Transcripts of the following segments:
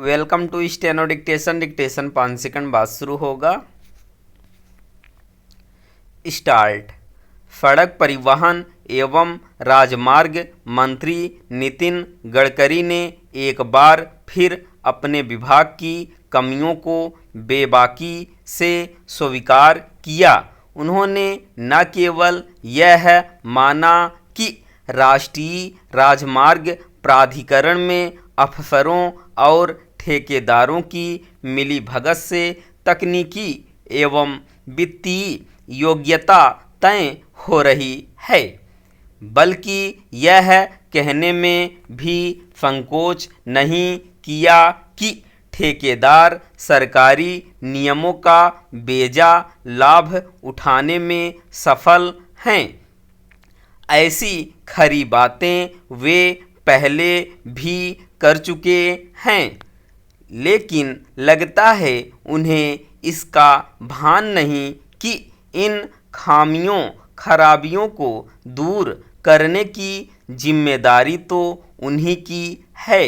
Welcome to steno dictation. Dictation 5 सेकंड बाद शुरू होगा। स्टार्ट। सड़क परिवहन एवं राजमार्ग मंत्री नितिन गडकरी ने एक बार फिर अपने विभाग की कमियों को बेबाकी से स्वीकार किया। उन्होंने न केवल यह माना कि राष्ट्रीय राजमार्ग प्राधिकरण में अफसरों और ठेकेदारों की मिलीभगत से तकनीकी एवं वित्तीय योग्यता तय हो रही है, बल्कि यह कहने में भी संकोच नहीं किया कि ठेकेदार सरकारी नियमों का बेजा लाभ उठाने में सफल हैं। ऐसी खरी बातें वे पहले भी कर चुके हैं, लेकिन लगता है उन्हें इसका भान नहीं कि इन खामियों खराबियों को दूर करने की जिम्मेदारी तो उन्हीं की है।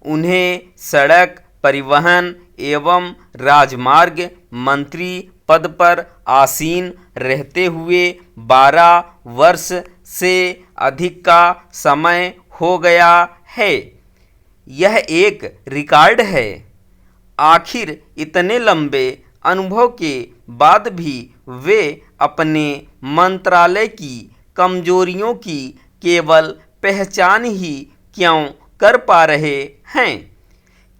उन्हें सड़क परिवहन एवं राजमार्ग मंत्री पद पर आसीन रहते हुए 12 वर्ष से अधिक का समय हो गया है। यह एक रिकॉर्ड है। आखिर इतने लंबे अनुभव के बाद भी वे अपने मंत्रालय की कमजोरियों की केवल पहचान ही क्यों कर पा रहे हैं?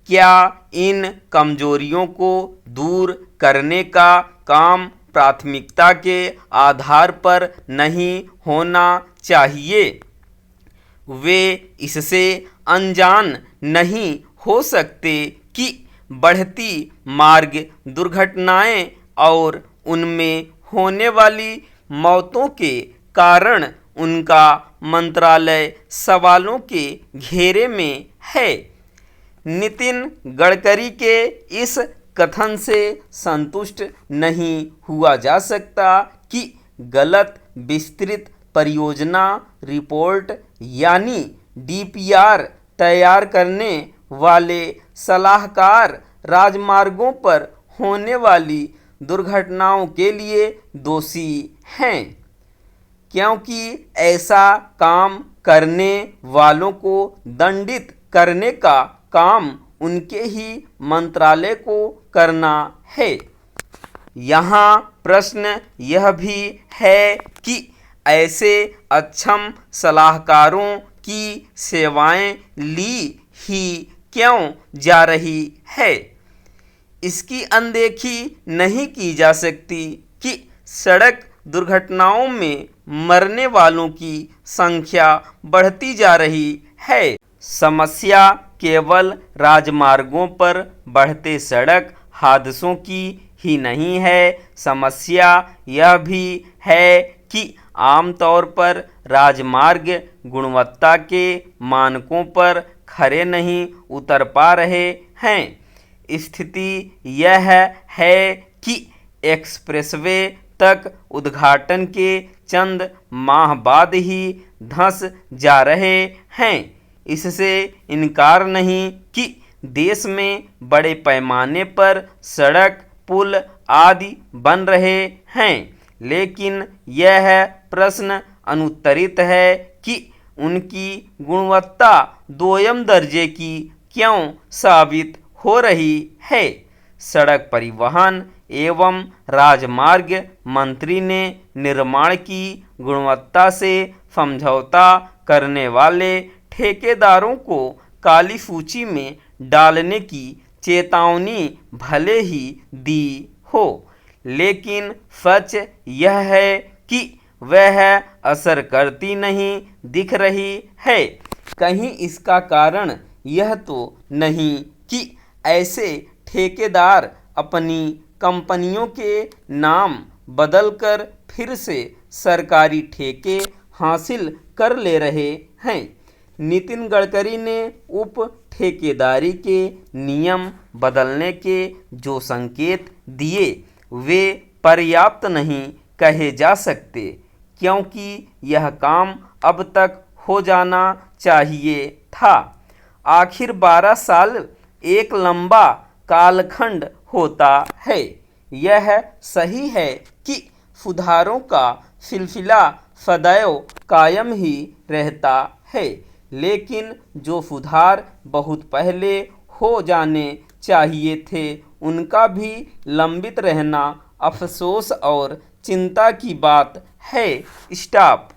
क्या इन कमजोरियों को दूर करने का काम प्राथमिकता के आधार पर नहीं होना चाहिए? वे इससे अनजान नहीं हो सकते कि बढ़ती मार्ग दुर्घटनाएं और उनमें होने वाली मौतों के कारण उनका मंत्रालय सवालों के घेरे में है। नितिन गडकरी के इस कथन से संतुष्ट नहीं हुआ जा सकता कि गलत विस्तृत परियोजना रिपोर्ट यानी डीपीआर तैयार करने वाले सलाहकार राजमार्गों पर होने वाली दुर्घटनाओं के लिए दोषी हैं, क्योंकि ऐसा काम करने वालों को दंडित करने का काम उनके ही मंत्रालय को करना है। यहाँ प्रश्न यह भी है कि ऐसे अक्षम सलाहकारों की सेवाएं ली ही क्यों जा रही है? इसकी अनदेखी नहीं की जा सकती कि सड़क दुर्घटनाओं में मरने वालों की संख्या बढ़ती जा रही है। समस्या केवल राजमार्गों पर बढ़ते सड़क हादसों की ही नहीं है। समस्या यह भी है कि आमतौर पर राजमार्ग गुणवत्ता के मानकों पर खरे नहीं उतर पा रहे हैं। स्थिति यह है कि एक्सप्रेसवे तक उद्घाटन के चंद माह बाद ही धंस जा रहे हैं। इससे इनकार नहीं कि देश में बड़े पैमाने पर सड़क पुल आदि बन रहे हैं, लेकिन यह प्रश्न अनुत्तरित है कि उनकी गुणवत्ता दोयम दर्जे की क्यों साबित हो रही है। सड़क परिवहन एवं राजमार्ग मंत्री ने निर्माण की गुणवत्ता से समझौता करने वाले ठेकेदारों को काली सूची में डालने की चेतावनी भले ही दी हो, लेकिन सच यह है कि वह असर करती नहीं दिख रही है। कहीं इसका कारण यह तो नहीं कि ऐसे ठेकेदार अपनी कंपनियों के नाम बदलकर फिर से सरकारी ठेके हासिल कर ले रहे हैं। नितिन गडकरी ने उप ठेकेदारी के नियम बदलने के जो संकेत दिए वे पर्याप्त नहीं कहे जा सकते, क्योंकि यह काम अब तक हो जाना चाहिए था। आखिर 12 साल एक लंबा कालखंड होता है। यह सही है कि सुधारों का सिलसिला सदैव कायम ही रहता है, लेकिन जो सुधार बहुत पहले हो जाने चाहिए थे उनका भी लंबित रहना अफसोस और चिंता की बात है। स्टॉप।